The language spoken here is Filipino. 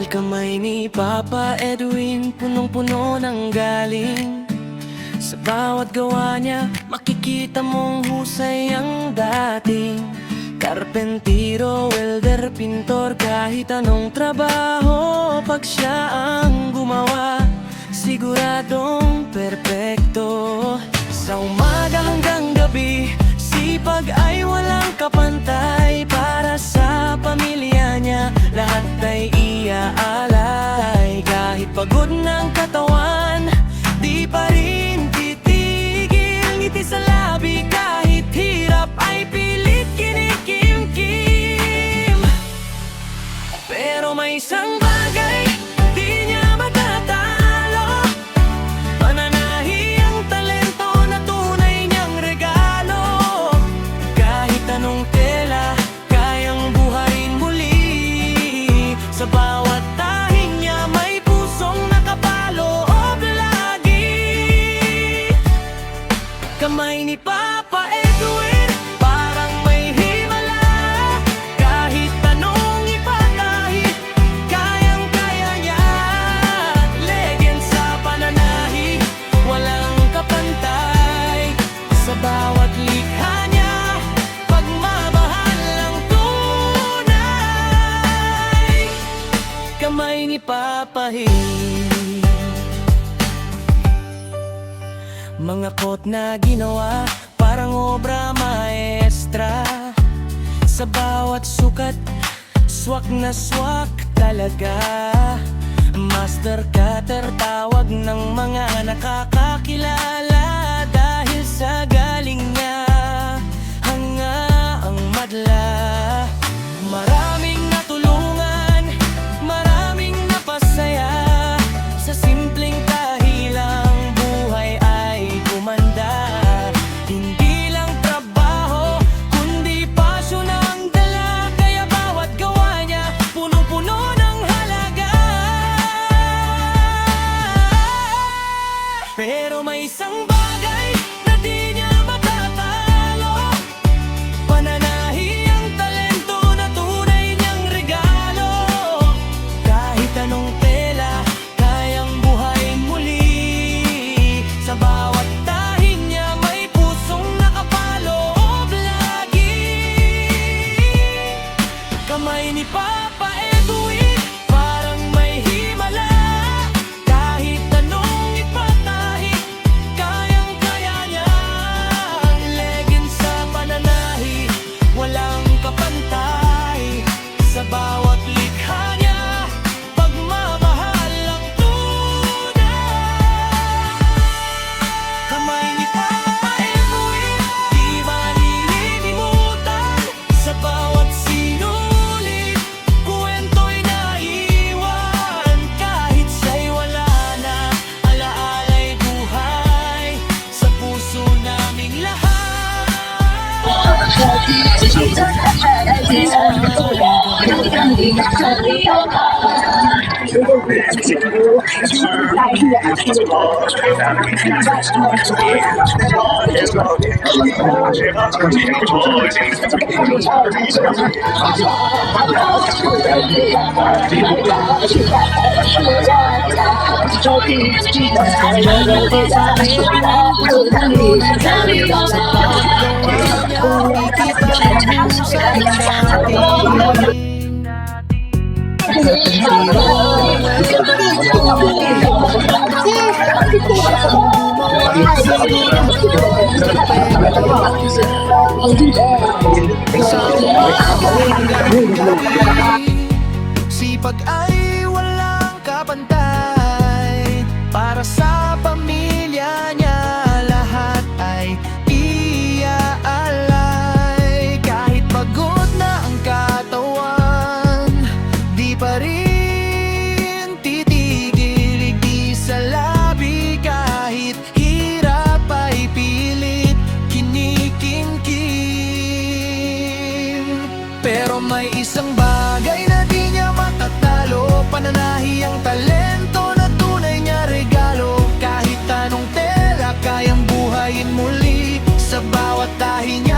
kamay ni Papa Edwin, punong-puno ng galing. Sa bawat gawa niya, makikita mong husay ang dating. Karpentiro, welder, pintor, kahit anong trabaho, pag siya ang gumawa, siguradong perpekto. Sa umaga hanggang gabi, sipag ay walang kapantay. Para sa pamilya niya, lahat ay iaalay. Kahit pagod ng katawan, di pa rin titigil. Ngiti sa labi, kahit hirap ay pilit kinikim-kim. Pero may isang bagay di niya matatalo, pananahi ang talento na tunay niyang regalo. Kahit anong tela, kayang buhayin muli. Sa bawat tahing niya, may pusong nakapaloob lagi. Kamay ni Papa Edwin, parang may himala. Kahit anong ipatahi, kayang-kaya niya. Legend sa pananahi, walang kapantay. Sa bawat likha niya, pagmamahal ang tunay. Kamay ni Papa Hill. Mga kot na ginawa, parang obra maestra. Sa bawat sukat, swak na swak talaga. Master cutter, tawag ng mga nakakakilala. Dahil sa galing niya, hanga ang madla. Maraming natulungan, maraming napasaya. Sa simpleng kahilang, buhay ay gumanda. Hindi lang trabaho, kundi pasyon ang dala. Kaya bawat gawa niya, punong-puno ng halaga. Pero may isang bagay na di niya matatalo, pananahi ang talento na tunay niyang regalo. Kahit anong tela, kayang buhayin muli. Sa bawat tahing niya, may pusong nakapaloob lagi. Kamay ni Papa Edwin, parang may himala. Kahit anong ipatahi, kayang-kaya niya. Legend sa pananahi, walang kapantay. Sa bawat likha niya, pagmamahal ang tunay. Kamay ni Papa Edwin, di malilimutan. Sa bawat sinulit, kwento'y naiwan. Kahit siya'y wala na, alaala'y buhay sa puso naming lahat. Sipag ay walang kapantay. Para sa pamilya niya, lahat ay iaalay. Kahit pagod na ang katawan, di pa rin titigil. Di sa labi, kahit hirap ay pilit kinikimkim. Pero may isang bagay na di niya matatalo, pananahi ang talento na tunay niya regalo. Kahit anong tela, kayang buhayin muli. Sa bawat tahi niya,